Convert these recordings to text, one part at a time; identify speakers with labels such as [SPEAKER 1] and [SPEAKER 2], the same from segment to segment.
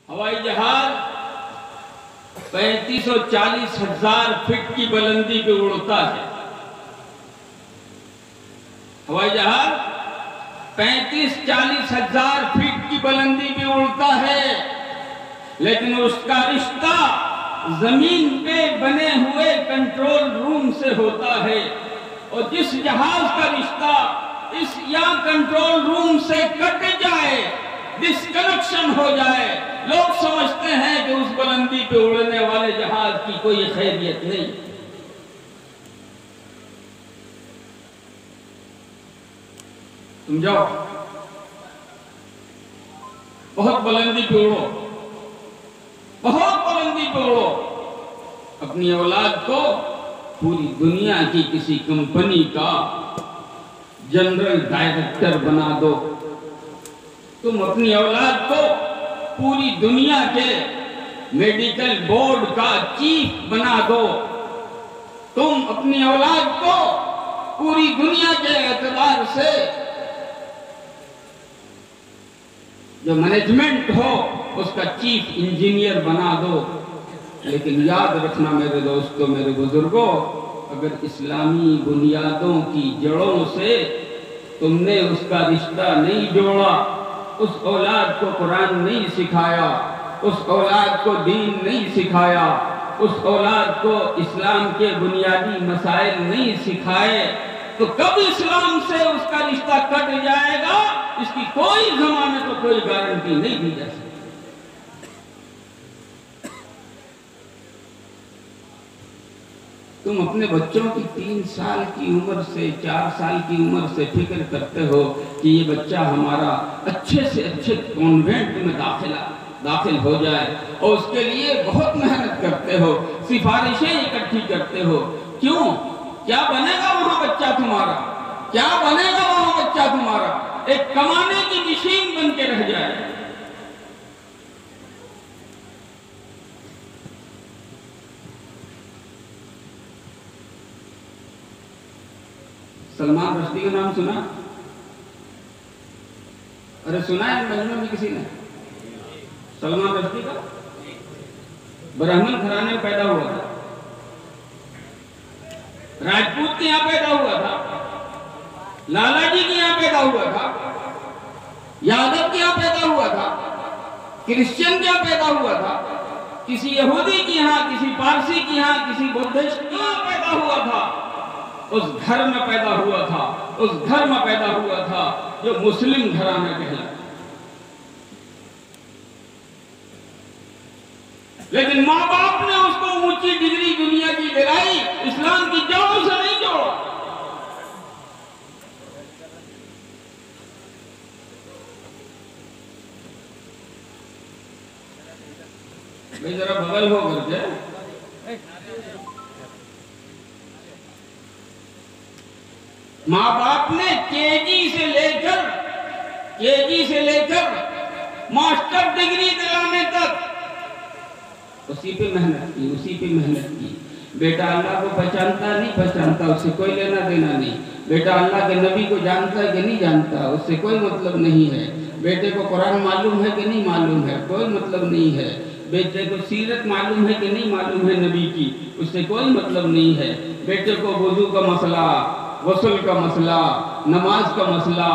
[SPEAKER 1] ہوائی جہاز 35 اور 40 ہزار فٹ کی بلندی پہ اڑتا ہے۔ ہوائی جہاز 35-40 ہزار فٹ کی بلندی پہ اڑتا ہے، لیکن اس کا رشتہ زمین پہ بنے ہوئے کنٹرول روم سے ہوتا ہے، اور جس جہاز کا رشتہ اس یا کنٹرول روم سے کٹ جائے، ڈسکنیکشن ہو جائے، لوگ سمجھتے ہیں کہ اس بلندی پہ اڑنے والے جہاز کی کوئی خیریت نہیں۔ تم جاؤ، بہت بلندی پہ اڑو، بہت بلندی پہ اڑو، اپنی اولاد کو پوری دنیا کی کسی کمپنی کا جنرل ڈائریکٹر بنا دو، تم اپنی اولاد کو پوری دنیا کے میڈیکل بورڈ کا چیف بنا دو، تم اپنی اولاد کو پوری دنیا کے اعتبار سے جو مینجمنٹ ہو اس کا چیف انجینئر بنا دو۔ لیکن یاد رکھنا میرے دوستوں، میرے بزرگوں، اگر اسلامی بنیادوں کی جڑوں سے تم نے اس کا رشتہ نہیں جوڑا، اس اولاد کو قرآن نہیں سکھایا، اس اولاد کو دین نہیں سکھایا، اس اولاد کو اسلام کے بنیادی مسائل نہیں سکھائے، تو کب اسلام سے اس کا رشتہ کٹ جائے گا، اس کی کوئی ضمانت اور کوئی گارنٹی نہیں دی جا سکتی۔ تم اپنے بچوں کی 3 سال کی عمر سے 4 سال کی عمر سے فکر کرتے ہو کہ یہ بچہ ہمارا اچھے سے اچھے کانوینٹ میں داخل ہو جائے، اور اس کے لیے بہت محنت کرتے ہو، سفارشیں اکٹھی کرتے ہو۔ کیوں؟ کیا بنے گا وہاں بچہ تمہارا؟ کیا بنے گا وہاں بچہ تمہارا؟ ایک کمانے کی مشین بن کے رہ جائے۔ سلمان رشدی کا نام سنا؟ ارے سنا ہے مجمع میں کسی نے؟ سلمان رشدی کا برہمن گھرانے میں پیدا ہوا تھا، راجپوت کے یہاں پیدا ہوا تھا، لالا جی کے یہاں پیدا ہوا تھا، یادو کے یہاں پیدا ہوا تھا، کرسچن کے یہاں پیدا ہوا تھا، کسی یہودی کے یہاں، کسی پارسی کے یہاں، کسی بدھسٹ کے یہاں پیدا ہوا تھا۔ اس گھر میں پیدا ہوا تھا، اس گھر میں پیدا ہوا تھا جو مسلم گھرانے کہلاتا۔ لیکن ماں باپ نے اس کو اونچی ڈگری دنیا کی دلائی، اسلام کی جڑوں سے نہیں جوڑا۔ بھئی ذرا بغل ہو کر کے، ماں باپ نے کے جی سے لے کر ماسٹر ڈگری دلانے تک اسی پہ محنت کی۔ بیٹا اللہ کو پہچانتا نہیں پہچانتا، اس سے کوئی لینا دینا نہیں۔ بیٹا اللہ کے نبی کو جانتا ہے کہ نہیں جانتا، اس سے کوئی مطلب نہیں ہے۔ بیٹے کو قرآن معلوم ہے کہ نہیں معلوم ہے، کوئی مطلب نہیں ہے۔ بیٹے کو سیرت معلوم ہے کہ نہیں معلوم ہے نبی کی، اس سے کوئی مطلب نہیں ہے۔ بیٹے کو وضو کا مسئلہ، غسل کا مسئلہ، نماز کا مسئلہ،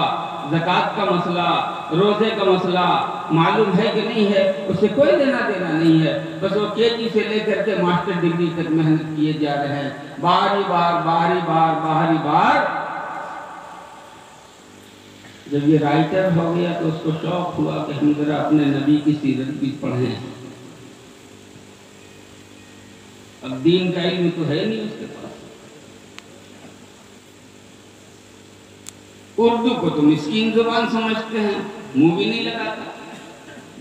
[SPEAKER 1] زکوٰۃ کا مسئلہ، روزے کا مسئلہ معلوم ہے کہ نہیں ہے، اس سے کوئی لینا دینا نہیں ہے۔ بس وہ کے جی سے لے کر کے ماسٹر ڈگری تک محنت کیے جا رہے ہیں، باری بار۔ جب یہ رائٹر ہو گیا تو اس کو شوق ہوا کہ ہم ذرا اپنے نبی کی سیرت بھی پڑھیں۔ اب دین کا علم تو ہے نہیں اس کے پاس، اردو کو تو مسکین زبان سمجھتے ہیں، منہ بھی نہیں لگاتا۔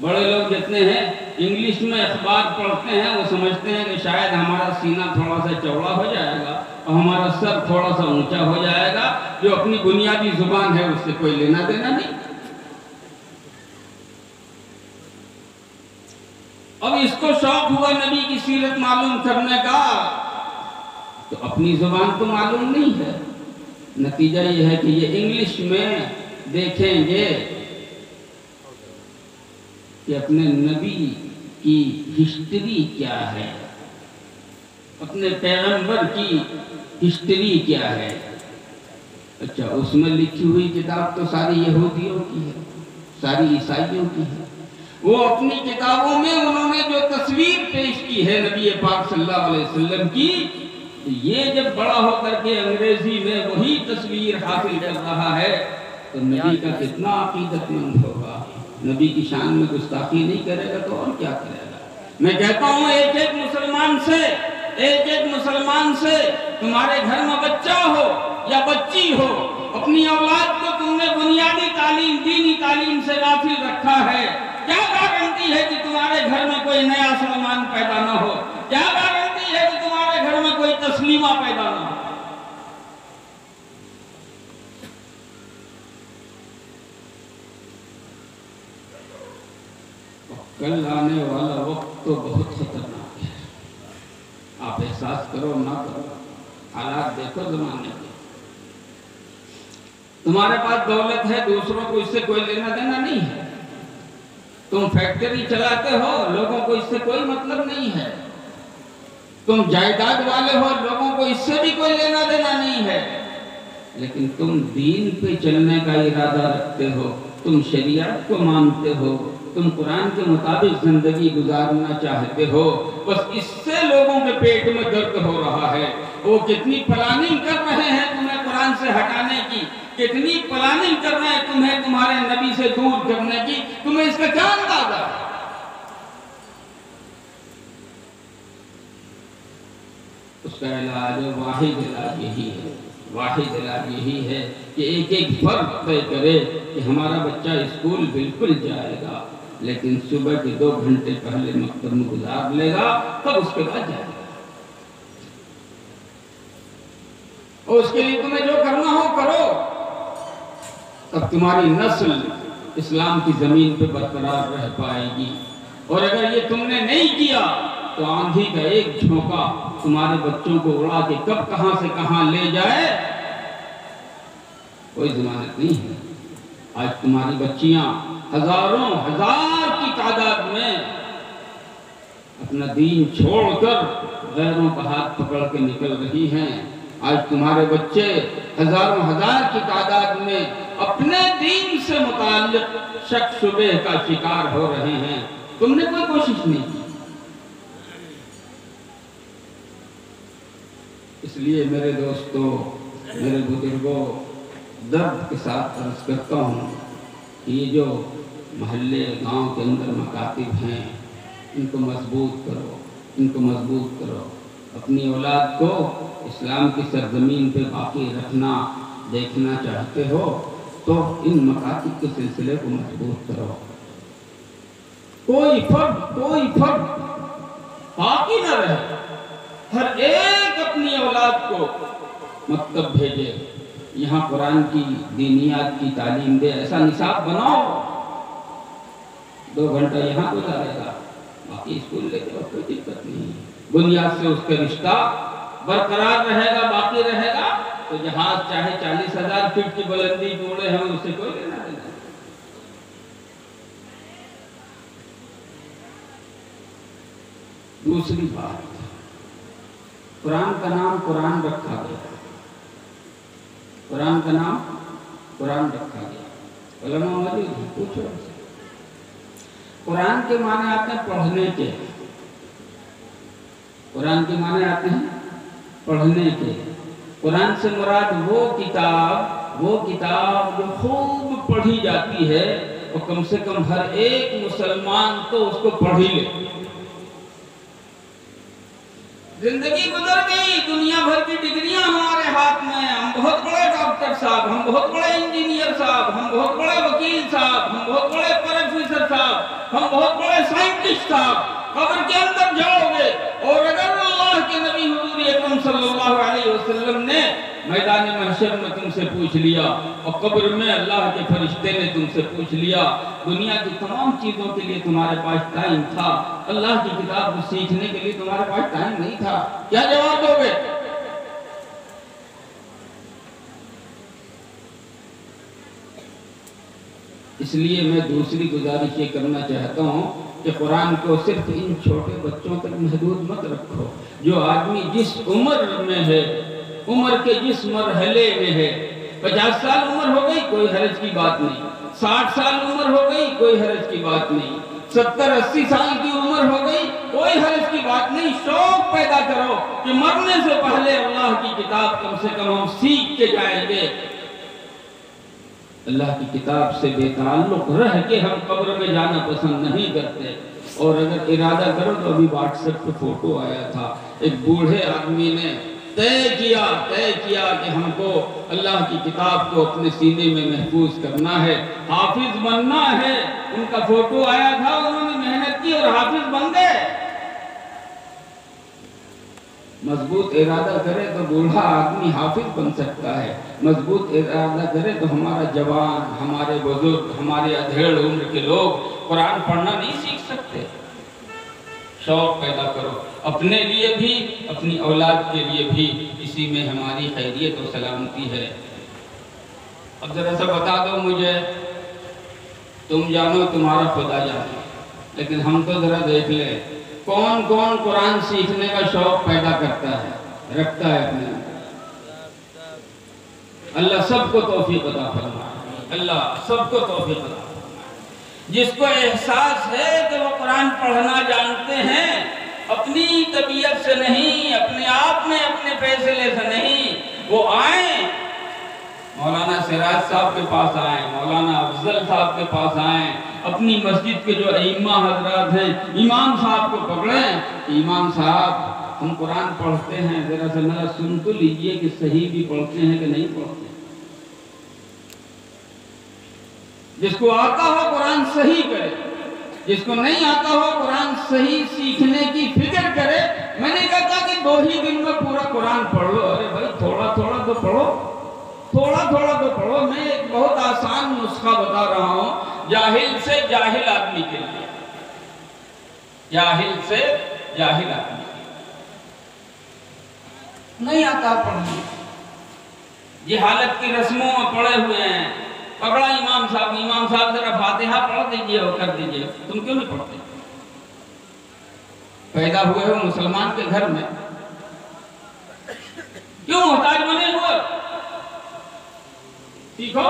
[SPEAKER 1] بڑے لوگ جتنے ہیں انگلش میں اخبار پڑھتے ہیں، وہ سمجھتے ہیں کہ شاید ہمارا سینہ تھوڑا سا چوڑا ہو جائے گا اور ہمارا سر تھوڑا سا اونچا ہو جائے گا، جو اپنی بنیادی زبان ہے اس سے کوئی لینا دینا نہیں۔ اب اس کو شوق ہوا نبی کی سیرت معلوم کرنے کا، تو اپنی زبان تو معلوم نہیں ہے۔ نتیجہ یہ ہے کہ یہ انگلش میں دیکھیں گے کہ اپنے نبی کی ہسٹری کیا ہے، اپنے پیغمبر کی ہسٹری کیا ہے۔ اچھا، اس میں لکھی ہوئی کتاب تو ساری یہودیوں کی ہے، ساری عیسائیوں کی ہے۔ وہ اپنی کتابوں میں انہوں نے جو تصویر پیش کی ہے نبی پاک صلی اللہ علیہ وسلم کی، یہ جب بڑا ہو کر کے انگریزی میں وہی تصویر حاصل کر رہا ہے تو نبی کا کتنا عقیدت مند ہوگا؟ نبی کی شان میں گستاخی نہیں کرے گا تو اور کیا کرے گا؟ میں کہتا ہوں ایک ایک مسلمان سے تمہارے گھر میں بچہ ہو یا بچی ہو، اپنی اولاد کو تم نے بنیادی تعلیم، دینی تعلیم سے غافل رکھا ہے، کیا گارنٹی ہے کہ تمہارے گھر میں کوئی نیا سلمان پیدا نہ ہو؟ کیا گارنٹی ہے کہ تمہارے گھر میں کوئی تسلیمہ پیدا نہ ہو؟ کل آنے والا وقت تو بہت خطرناک ہے، آپ احساس کرو نہ کرو، حالات دیکھو زمانے کے۔ تمہارے پاس دولت ہے، دوسروں کو اس سے کوئی لینا دینا نہیں ہے۔ تم فیکٹری چلاتے ہو، لوگوں کو اس سے کوئی مطلب نہیں ہے۔ تم جائیداد والے ہو، لوگوں کو اس سے بھی کوئی لینا دینا نہیں ہے۔ لیکن تم دین پہ چلنے کا ارادہ رکھتے ہو، تم شریعت کو مانتے ہو، تم قرآن کے مطابق زندگی گزارنا چاہتے ہو، بس اس سے لوگوں کے پیٹ میں درد ہو رہا ہے۔ وہ کتنی پلاننگ کر رہے ہیں تمہیں قرآن سے ہٹانے کی، کتنی پلاننگ کر رہے ہیں تمہیں تمہارے نبی سے دور کرنے کی، تمہیں اس کا کیا اندازہ ہے؟ اس کا علاج واحد علاج یہی ہے، واحد علاج یہی ہے کہ ایک ایک فرد طے کرے کہ ہمارا بچہ اسکول بالکل جائے گا، لیکن صبح کے 2 گھنٹے پہلے مکتب میں گزار لے گا، تب اس کے بعد جائے گا۔ اور اس کے لیے تمہیں جو کرنا ہو کرو، تب تمہاری نسل اسلام کی زمین پہ برقرار رہ پائے گی۔ اور اگر یہ تم نے نہیں کیا تو آندھی کا ایک جھونکا تمہارے بچوں کو اڑا کے کب کہاں سے کہاں لے جائے کوئی ضمانت نہیں ہے۔ آج تمہاری بچیاں ہزاروں ہزار کی تعداد میں اپنا دین چھوڑ کر غیروں کا ہاتھ پکڑ کے نکل رہی ہیں۔ آج تمہارے بچے ہزاروں ہزار کی تعداد میں اپنے دین سے متعلق شک شبہ کا شکار ہو رہے ہیں، تم نے کوئی کوشش نہیں کی۔ اس لیے میرے دوستو، میرے بزرگوں، درد کے ساتھ عرض کرتا ہوں کہ یہ جو محلے گاؤں کے اندر مکاتب ہیں، ان کو مضبوط کرو، ان کو مضبوط کرو۔ اپنی اولاد کو اسلام کی سرزمین پہ باقی رکھنا دیکھنا چاہتے ہو تو ان مکاتب کے سلسلے کو مضبوط کرو۔ کوئی فرد باقی نہ رہے، ہر ایک اپنی اولاد کو مکتب بھیجے، یہاں قرآن کی دینیات کی تعلیم دے، ایسا نصاب بناؤ 2 گھنٹہ یہاں گزارے گا، باقی اسکول لے جاؤ، کوئی دقت نہیں۔ بنیاد سے اس کا رشتہ برقرار رہے گا، باقی رہے گا، تو جہاز چاہے 40,000 فٹ کی بلندی پہ اڑے، ہمیں اس سے کوئی لینا دینا نہیں۔ دوسری بات، قرآن کا نام قرآن رکھا گیا، قرآن کا نام قرآن رکھا گیا۔ علماء موجود ہیں، پوچھو۔ قرآن کے معنی آتے ہیں پڑھنے کے، قرآن کے معنی آتے ہیں پڑھنے کے۔ قرآن سے مراد وہ کتاب جو خوب پڑھی جاتی ہے اور کم سے کم ہر ایک مسلمان تو اس کو پڑھ ہی لے۔ زندگی گزر گئی، دنیا بھر کی ڈگریاں ہمارے ہاتھ میں، ہم بہت بڑے ڈاکٹر صاحب، ہم بہت بڑے انجینئر صاحب، ہم بہت بڑے وکیل صاحب، ہم بہت بڑے پروفیسر صاحب، ہم بہت بڑے سائنٹسٹ صاحب۔ قبر کے اندر جاؤ گے اور اگر اللہ کے نبی حضور اکرم صلی اللہ علیہ وسلم نے میدان محشر میں تم سے پوچھ لیا اور قبر میں اللہ کے فرشتے نے تم سے پوچھ لیا، دنیا کی تمام چیزوں کے لیے تمہارے پاس ٹائم تھا، اللہ کی کتاب کو سیکھنے کے لیے تمہارے پاس ٹائم نہیں تھا، کیا جواب دو گے؟ اس لیے میں دوسری گزارش یہ کرنا چاہتا ہوں کہ قرآن کو صرف ان چھوٹے بچوں تک محدود مت رکھو. جو آدمی جس عمر میں ہے، عمر کے جس مرحلے میں ہے، 50 سال عمر ہو گئی کوئی حرج کی بات نہیں، 60 سال عمر ہو گئی کوئی حرج کی بات نہیں، 70-80 سال کی عمر ہو گئی کوئی حرج کی بات نہیں. شوق پیدا کرو کہ مرنے سے پہلے اللہ کی کتاب کم سے کم ہم سیکھ کے جائیں گے. اللہ کی کتاب سے بے تعلق رہ کے ہم قبر میں جانا پسند نہیں کرتے. اور اگر ارادہ کرو تو ابھی واٹس ایپ پہ فوٹو آیا تھا، ایک بوڑھے آدمی نے طے کیا کہ ہم کو اللہ کی کتاب کو اپنے سینے میں محفوظ کرنا ہے، حافظ بننا ہے. ان کا فوٹو آیا تھا، انہوں نے محنت کی اور حافظ بن گئے. مضبوط ارادہ کرے تو بوڑھا آدمی حافظ بن سکتا ہے. مضبوط ارادہ کرے تو ہمارا جوان، ہمارے بزرگ، ہمارے ادھیڑ عمر کے لوگ قرآن پڑھنا نہیں سیکھ سکتے. شوق پیدا کرو اپنے لیے بھی، اپنی اولاد کے لیے بھی. اسی میں ہماری خیریت و سلامتی ہے. اب ذرا سا بتا دو مجھے، تم جانو تمہارا خدا جانے، لیکن ہم تو ذرا دیکھ لیں کون کون قرآن سیکھنے کا شوق پیدا کرتا ہے، رکھتا ہے اپنے اندر. اللہ سب کو توفیق عطا فرمائے، اللہ سب کو توفیق عطا فرمائے. جس کو احساس ہے کہ وہ قرآن پڑھنا جانتے ہیں، اپنی طبیعت سے نہیں، اپنے آپ میں اپنے فیصلے سے نہیں، وہ آئیں مولانا سراج صاحب کے پاس آئیں، مولانا افضل صاحب کے پاس آئیں، اپنی مسجد کے جو ائمہ حضرات ہیں امام صاحب کو پکڑیں. امام صاحب ہم قرآن پڑھتے ہیں، ذرا سا میرا سن تو لیجئے کہ صحیح بھی پڑھتے ہیں کہ نہیں پڑھتے. جس کو آتا ہو قرآن صحیح کرے، جس کو نہیں آتا ہو قرآن صحیح سیکھنے کی فکر کرے. میں نے کہا کہ 2 ہی دن میں پورا قرآن پڑھ لو. ارے بھائی تھوڑا تھوڑا تو پڑھو، تھوڑا تھوڑا تو پڑھو. میں ایک بہت آسان نسخہ بتا رہا ہوں جاہل سے جاہل آدمی کے لیے، جاہل سے جاہل آدمی کے لیے. نہیں آتا پڑھنے، جہالت کی رسموں میں پڑے ہوئے ہیں. پکڑا امام صاحب ذرا فاتحہ پڑھ دیجئے اور کر دیجئے. تم کیوں نہیں پڑھتے؟ پیدا ہوئے ہو مسلمان کے گھر میں، کیوں محتاج بنے ہوئے؟ سیکھو.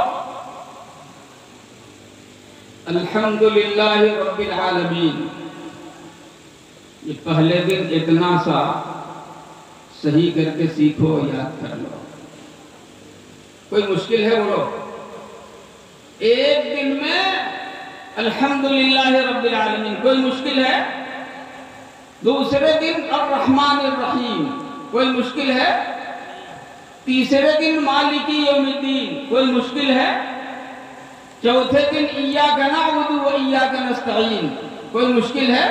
[SPEAKER 1] الحمدللہ رب العالمین. یہ پہلے دن اتنا سا صحیح کر کے سیکھو، یاد کر لو. کوئی مشکل ہے بولو؟ ایک دن میں الحمدللہ رب العالمین کوئی مشکل ہے؟ دوسرے دن الرحمن الرحیم کوئی مشکل ہے؟ تیسرے دن مالکی یوم الدین کوئی مشکل ہے؟ چوتھے دن ایاک نعبد و ایاک نستعین کوئی مشکل ہے؟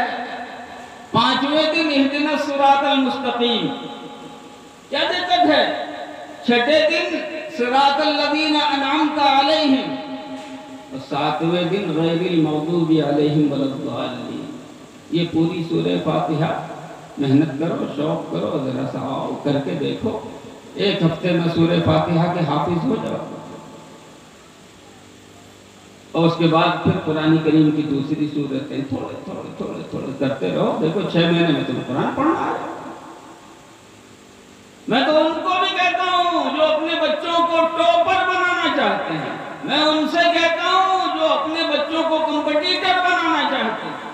[SPEAKER 1] 5ویں دن اہدنا الصراط المستقیم کیا دقت ہے؟ 6 دن صراط الذین انعمت علیہم، اور 7ویں دن غیر المغضوب علیہم ولا الضالین. یہ پوری سورہ فاتحہ محنت کرو، شوق کرو، ذرا سا آؤ کر کے دیکھو. 1 ہفتے میں سورہ فاتحہ کے حافظ ہو جاؤ. اور اس کے بعد پھر قرآن کریم کی دوسری سورتیں تھوڑے کرتے رہو. دیکھو 6 مہینے میں تمہیں قرآن پڑھنا آ جائے. میں تو ان کو بھی کہتا ہوں جو اپنے بچوں کو ٹاپر بنانا چاہتے ہیں، میں ان سے کہتا ہوں جو اپنے بچوں کو کمپٹیٹر بنانا چاہتے ہیں،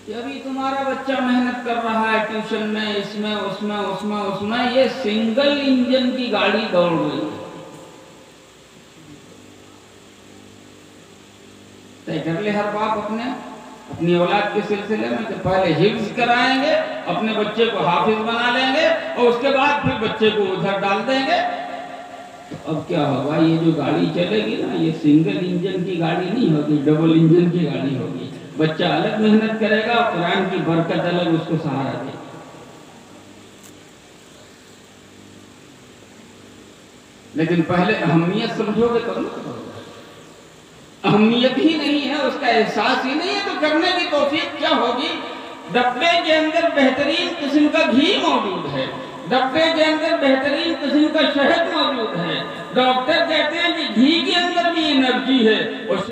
[SPEAKER 1] کہ ابھی تمہارا بچہ محنت کر رہا ہے ٹیوشن میں، اس میں، یہ سنگل انجن کی گاڑی دوڑ رہی ہے. طے کر لے ہر باپ اپنی اولاد کے سلسلے میں کہ پہلے حفظ کرائیں گے، اپنے بچے کو حافظ بنا لیں گے، اور اس کے بعد پھر بچے کو ادھر ڈال دیں گے. تو اب کیا ہوگا؟ یہ جو گاڑی چلے گی نا، یہ سنگل انجن کی گاڑی نہیں ہوگی، ڈبل انجن کی گاڑی ہوگی. بچہ الگ محنت کرے گا، قرآن کی برکت الگ اس کو سہارا دے گی. لیکن پہلے اہمیت سمجھو گے تب نہ. اہمیت ہی نہیں ہے، اس کا احساس ہی نہیں ہے، تو کرنے کی توفیق کیا ہوگی؟ ڈبے کے اندر بہترین قسم کا گھی موجود ہے، ڈبے کے اندر بہترین قسم کا شہد موجود ہے، ڈاکٹر کہتے ہیں کہ گھی کے اندر بھی انرجی ہے اور